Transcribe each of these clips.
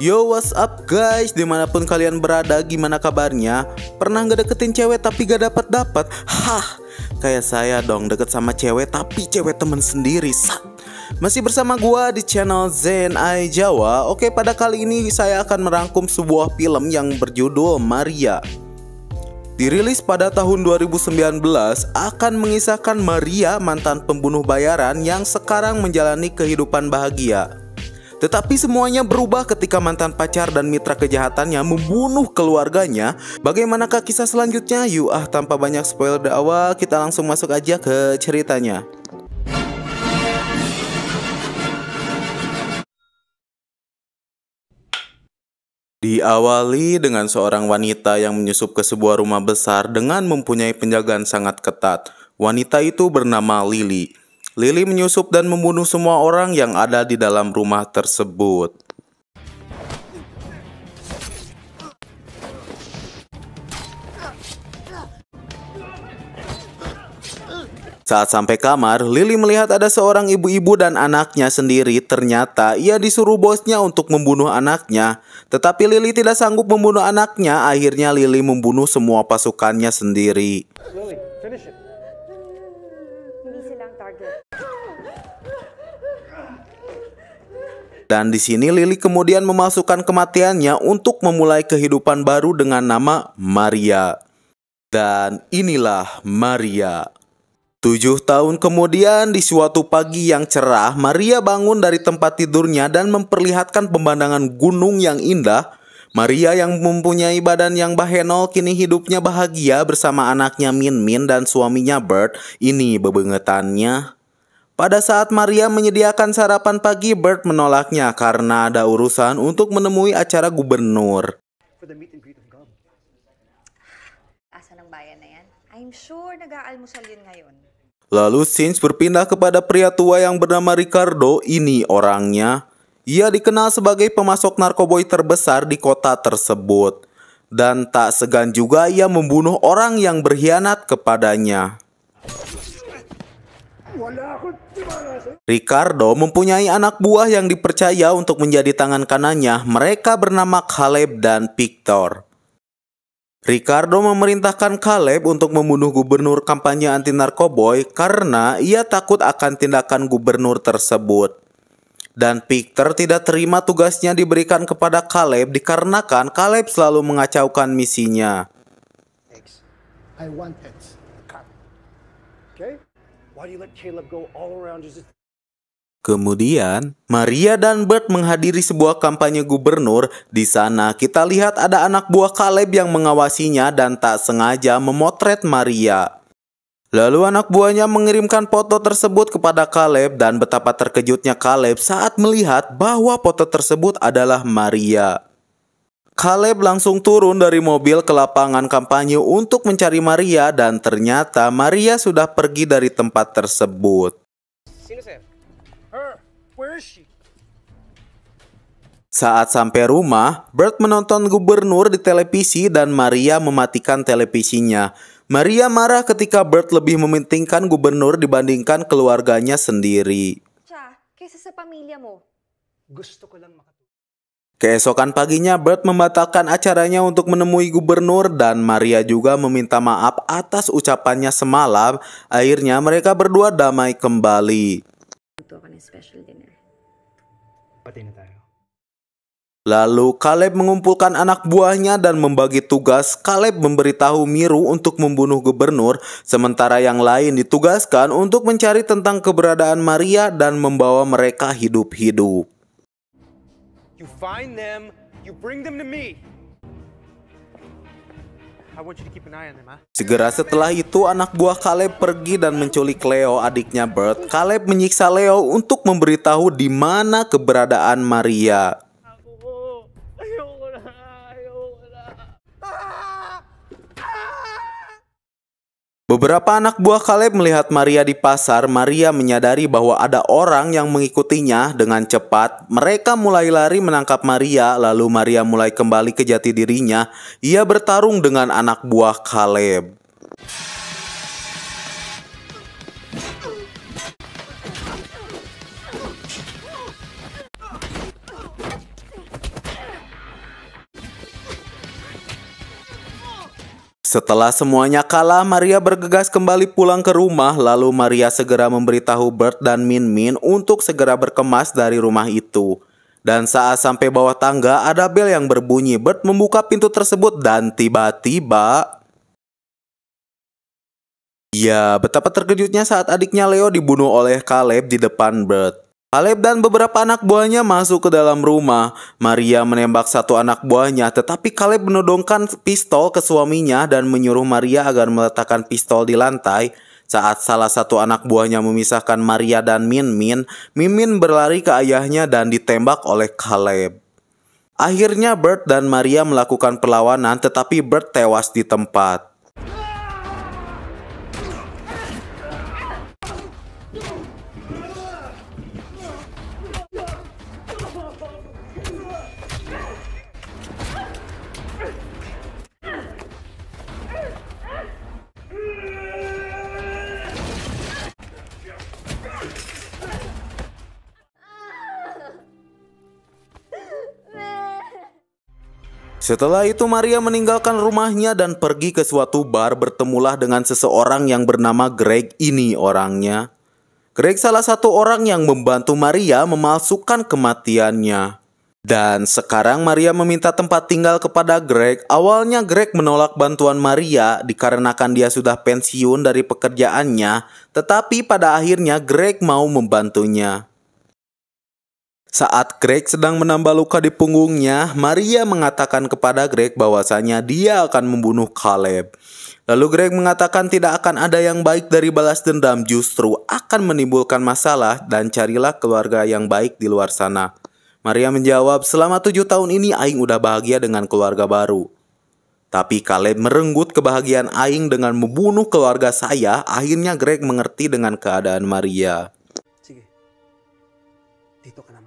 Yo, what's up guys? Dimanapun kalian berada, gimana kabarnya? Pernah gak deketin cewek tapi gak dapet-dapet? Hah, kayak saya dong, deket sama cewek tapi cewek temen sendiri. Masih bersama gua di channel ZNI Jawa. Oke, pada kali ini saya akan merangkum sebuah film yang berjudul Maria. Dirilis pada tahun 2019, akan mengisahkan Maria, mantan pembunuh bayaran yang sekarang menjalani kehidupan bahagia. Tetapi semuanya berubah ketika mantan pacar dan mitra kejahatannya membunuh keluarganya. Bagaimanakah kisah selanjutnya? Yuk tanpa banyak spoiler di awal, kita langsung masuk aja ke ceritanya. Diawali dengan seorang wanita yang menyusup ke sebuah rumah besar dengan mempunyai penjagaan sangat ketat. Wanita itu bernama Lily. Lily menyusup dan membunuh semua orang yang ada di dalam rumah tersebut. Saat sampai kamar, Lily melihat ada seorang ibu-ibu dan anaknya sendiri. Ternyata ia disuruh bosnya untuk membunuh anaknya. Tetapi Lily tidak sanggup membunuh anaknya. Akhirnya Lily membunuh semua pasukannya sendiri. Lily, finish it. Dan di sini Lily kemudian memasukkan kematiannya untuk memulai kehidupan baru dengan nama Maria. Dan inilah Maria. 7 tahun kemudian, di suatu pagi yang cerah, Maria bangun dari tempat tidurnya dan memperlihatkan pemandangan gunung yang indah. Maria yang mempunyai badan yang bahenol kini hidupnya bahagia bersama anaknya Min Min dan suaminya Bert. Ini bebengetannya. Pada saat Maria menyediakan sarapan pagi, Bert menolaknya karena ada urusan untuk menemui acara gubernur. Asa ng bayan na yan? I'm sure nag-aalmusal yun ngayon. Lalu scenes berpindah kepada pria tua yang bernama Ricardo. Ini orangnya. Ia dikenal sebagai pemasok narkoboy terbesar di kota tersebut. Dan tak segan juga ia membunuh orang yang berkhianat kepadanya. Ricardo mempunyai anak buah yang dipercaya untuk menjadi tangan kanannya. Mereka bernama Caleb dan Victor. Ricardo memerintahkan Caleb untuk membunuh gubernur kampanye anti narkoboy karena ia takut akan tindakan gubernur tersebut. Dan Victor tidak terima tugasnya diberikan kepada Caleb dikarenakan Caleb selalu mengacaukan misinya. I want it. Okay? Why do you let Caleb go all around just... Kemudian, Maria dan Bert menghadiri sebuah kampanye gubernur. Di sana kita lihat ada anak buah Caleb yang mengawasinya dan tak sengaja memotret Maria. Lalu anak buahnya mengirimkan foto tersebut kepada Caleb dan betapa terkejutnya Caleb saat melihat bahwa foto tersebut adalah Maria. Caleb langsung turun dari mobil ke lapangan kampanye untuk mencari Maria dan ternyata Maria sudah pergi dari tempat tersebut. Saat sampai rumah, Bert menonton gubernur di televisi dan Maria mematikan televisinya. Maria marah ketika Bert lebih mementingkan gubernur dibandingkan keluarganya sendiri. Kaysa sa pamilya mo. Gusto ko lang makatulong. Keesokan paginya, Bert membatalkan acaranya untuk menemui gubernur dan Maria juga meminta maaf atas ucapannya semalam. Akhirnya mereka berdua damai kembali. Ito ako ng special dinner. Pati na tayo. Lalu Caleb mengumpulkan anak buahnya dan membagi tugas. Caleb memberitahu Miru untuk membunuh gubernur, sementara yang lain ditugaskan untuk mencari tentang keberadaan Maria dan membawa mereka hidup-hidup. You find them, you bring them to me. I want you to keep an eye on them, huh? Segera setelah itu, anak buah Caleb pergi dan menculik Leo, adiknya Bert. Caleb menyiksa Leo untuk memberitahu di mana keberadaan Maria. Beberapa anak buah Caleb melihat Maria di pasar. Maria menyadari bahwa ada orang yang mengikutinya dengan cepat. Mereka mulai lari menangkap Maria, lalu Maria mulai kembali ke jati dirinya. Ia bertarung dengan anak buah Caleb. Setelah semuanya kalah, Maria bergegas kembali pulang ke rumah. Lalu Maria segera memberitahu Bert dan Min Min untuk segera berkemas dari rumah itu. Dan saat sampai bawah tangga, ada bel yang berbunyi. Bert membuka pintu tersebut dan tiba-tiba... Ya, betapa terkejutnya saat adiknya Leo dibunuh oleh Caleb di depan Bert. Caleb dan beberapa anak buahnya masuk ke dalam rumah. Maria menembak satu anak buahnya, tetapi Caleb menodongkan pistol ke suaminya dan menyuruh Maria agar meletakkan pistol di lantai. Saat salah satu anak buahnya memisahkan Maria dan Min Min berlari ke ayahnya dan ditembak oleh Caleb. Akhirnya Bert dan Maria melakukan perlawanan, tetapi Bert tewas di tempat. Setelah itu Maria meninggalkan rumahnya dan pergi ke suatu bar. Bertemulah dengan seseorang yang bernama Greg. Ini orangnya. Greg salah satu orang yang membantu Maria memalsukan kematiannya. Dan sekarang Maria meminta tempat tinggal kepada Greg. Awalnya Greg menolak bantuan Maria dikarenakan dia sudah pensiun dari pekerjaannya. Tetapi pada akhirnya Greg mau membantunya. Saat Greg sedang menambah luka di punggungnya, Maria mengatakan kepada Greg bahwasanya dia akan membunuh Caleb. Lalu Greg mengatakan tidak akan ada yang baik dari balas dendam, justru akan menimbulkan masalah dan carilah keluarga yang baik di luar sana. Maria menjawab, selama 7 tahun ini Aing udah bahagia dengan keluarga baru. Tapi Caleb merenggut kebahagiaan Aing dengan membunuh keluarga saya. Akhirnya Greg mengerti dengan keadaan Maria. Sige. Dito ka naman.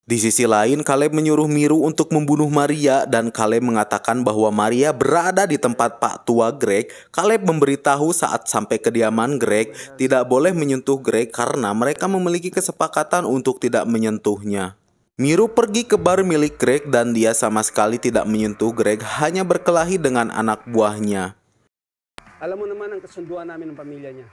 Di sisi lain, Caleb menyuruh Miru untuk membunuh Maria dan Caleb mengatakan bahwa Maria berada di tempat Pak Tua Greg. Caleb memberitahu saat sampai kediaman Greg tidak boleh menyentuh Greg karena mereka memiliki kesepakatan untuk tidak menyentuhnya. Miru pergi ke bar milik Greg dan dia sama sekali tidak menyentuh Greg, hanya berkelahi dengan anak buahnya. Alam mo naman ang kasunduan namin ng pamilya niya.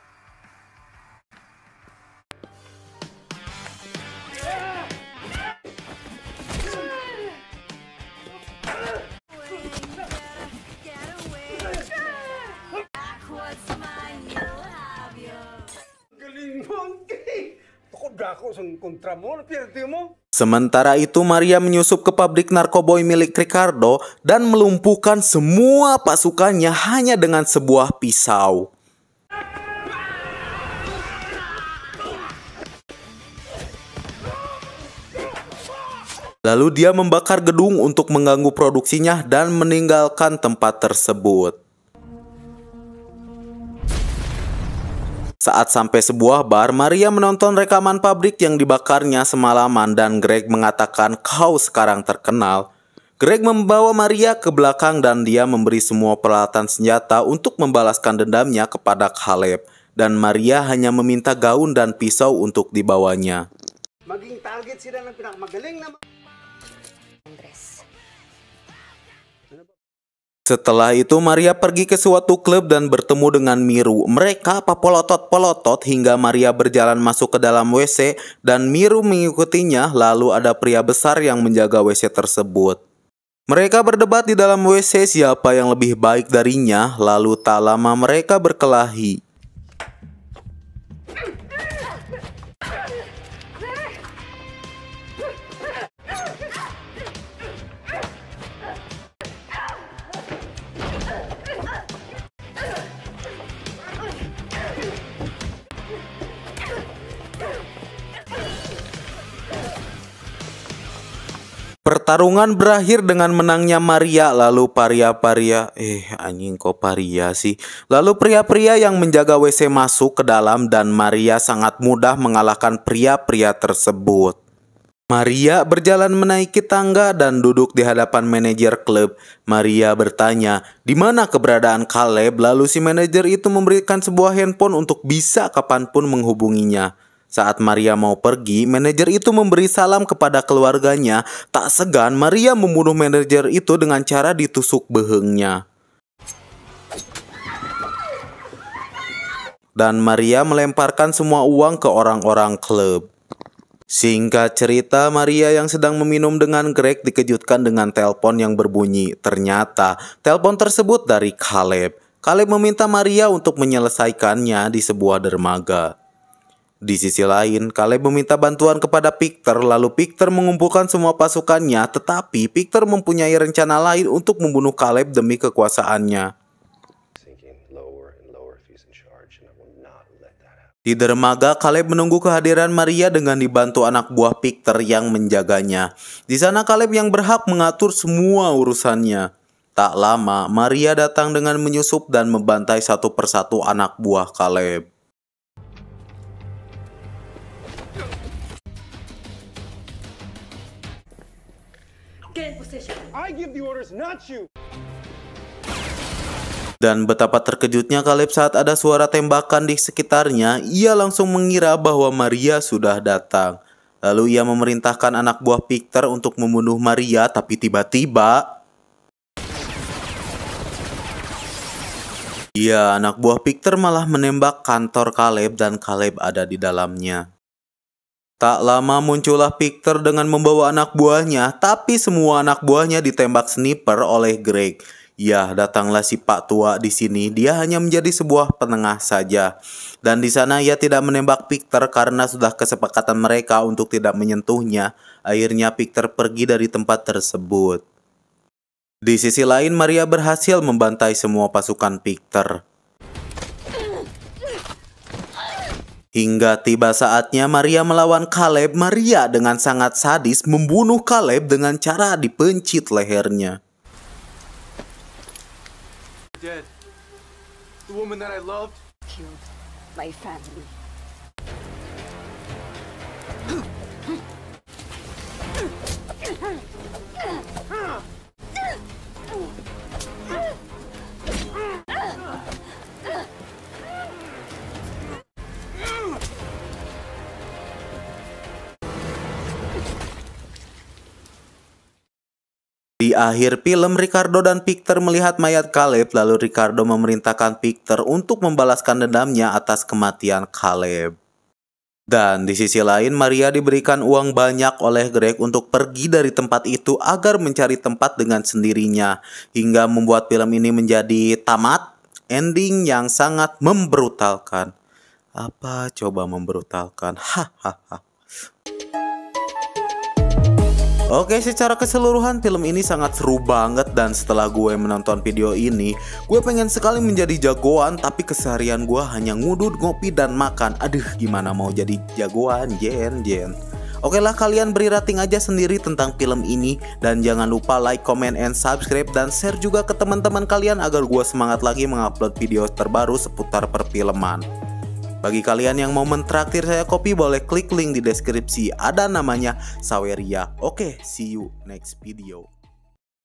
Sementara itu Maria menyusup ke pabrik narkoboy milik Ricardo dan melumpuhkan semua pasukannya hanya dengan sebuah pisau. Lalu dia membakar gedung untuk mengganggu produksinya dan meninggalkan tempat tersebut. Saat sampai sebuah bar, Maria menonton rekaman pabrik yang dibakarnya semalaman dan Greg mengatakan, "Kau sekarang terkenal." Greg membawa Maria ke belakang dan dia memberi semua peralatan senjata untuk membalaskan dendamnya kepada Caleb. Dan Maria hanya meminta gaun dan pisau untuk dibawanya. Maging target sila ng pinakamagaling na... Andres. Setelah itu Maria pergi ke suatu klub dan bertemu dengan Miru. Mereka papolotot-polotot hingga Maria berjalan masuk ke dalam WC dan Miru mengikutinya. Lalu ada pria besar yang menjaga WC tersebut. Mereka berdebat di dalam WC siapa yang lebih baik darinya. Lalu tak lama mereka berkelahi. Pertarungan berakhir dengan menangnya Maria. Lalu pria-pria Lalu pria-pria yang menjaga WC masuk ke dalam dan Maria sangat mudah mengalahkan pria-pria tersebut. Maria berjalan menaiki tangga dan duduk di hadapan manajer klub. Maria bertanya, "Di mana keberadaan Caleb?" Lalu si manajer itu memberikan sebuah handphone untuk bisa kapanpun menghubunginya. Saat Maria mau pergi, manajer itu memberi salam kepada keluarganya. Tak segan, Maria membunuh manajer itu dengan cara ditusuk behengnya. Dan Maria melemparkan semua uang ke orang-orang klub. Singkat cerita, Maria yang sedang meminum dengan Greg dikejutkan dengan telepon yang berbunyi. Ternyata, telepon tersebut dari Caleb. Caleb meminta Maria untuk menyelesaikannya di sebuah dermaga. Di sisi lain, Caleb meminta bantuan kepada Victor, lalu Victor mengumpulkan semua pasukannya, tetapi Victor mempunyai rencana lain untuk membunuh Caleb demi kekuasaannya. Di dermaga, Caleb menunggu kehadiran Maria dengan dibantu anak buah Victor yang menjaganya. Di sana Caleb yang berhak mengatur semua urusannya. Tak lama, Maria datang dengan menyusup dan membantai satu persatu anak buah Caleb. Get in position. I give the orders, not you. Dan betapa terkejutnya Caleb saat ada suara tembakan di sekitarnya. Ia langsung mengira bahwa Maria sudah datang. Lalu ia memerintahkan anak buah Victor untuk membunuh Maria, tapi tiba-tiba anak buah Victor malah menembak kantor Caleb dan Caleb ada di dalamnya. Tak lama muncullah Victor dengan membawa anak buahnya, tapi semua anak buahnya ditembak sniper oleh Greg. Ya, datanglah si Pak Tua di sini. Dia hanya menjadi sebuah penengah saja. Dan di sana ia tidak menembak Victor karena sudah kesepakatan mereka untuk tidak menyentuhnya. Akhirnya Victor pergi dari tempat tersebut. Di sisi lain, Maria berhasil membantai semua pasukan Victor. Hingga tiba saatnya Maria melawan Caleb. Maria dengan sangat sadis membunuh Caleb dengan cara dipencit lehernya. Dead. The woman that I loved. Killed my family. Di akhir film, Ricardo dan Victor melihat mayat Caleb, lalu Ricardo memerintahkan Victor untuk membalaskan dendamnya atas kematian Caleb. Dan di sisi lain, Maria diberikan uang banyak oleh Greg untuk pergi dari tempat itu agar mencari tempat dengan sendirinya, hingga membuat film ini menjadi tamat, ending yang sangat membrutalkan. Apa coba membrutalkan? Hahaha. Oke, secara keseluruhan film ini sangat seru banget. Dan setelah gue menonton video ini, gue pengen sekali menjadi jagoan. Tapi keseharian gue hanya ngudut, ngopi, dan makan. Aduh, gimana mau jadi jagoan, Jen. Oke lah, kalian beri rating aja sendiri tentang film ini. Dan jangan lupa like, comment, and subscribe. Dan share juga ke teman-teman kalian agar gue semangat lagi mengupload video terbaru seputar perfilman. Bagi kalian yang mau mentraktir saya kopi, boleh klik link di deskripsi. Ada namanya Saweria. Oke, see you next video.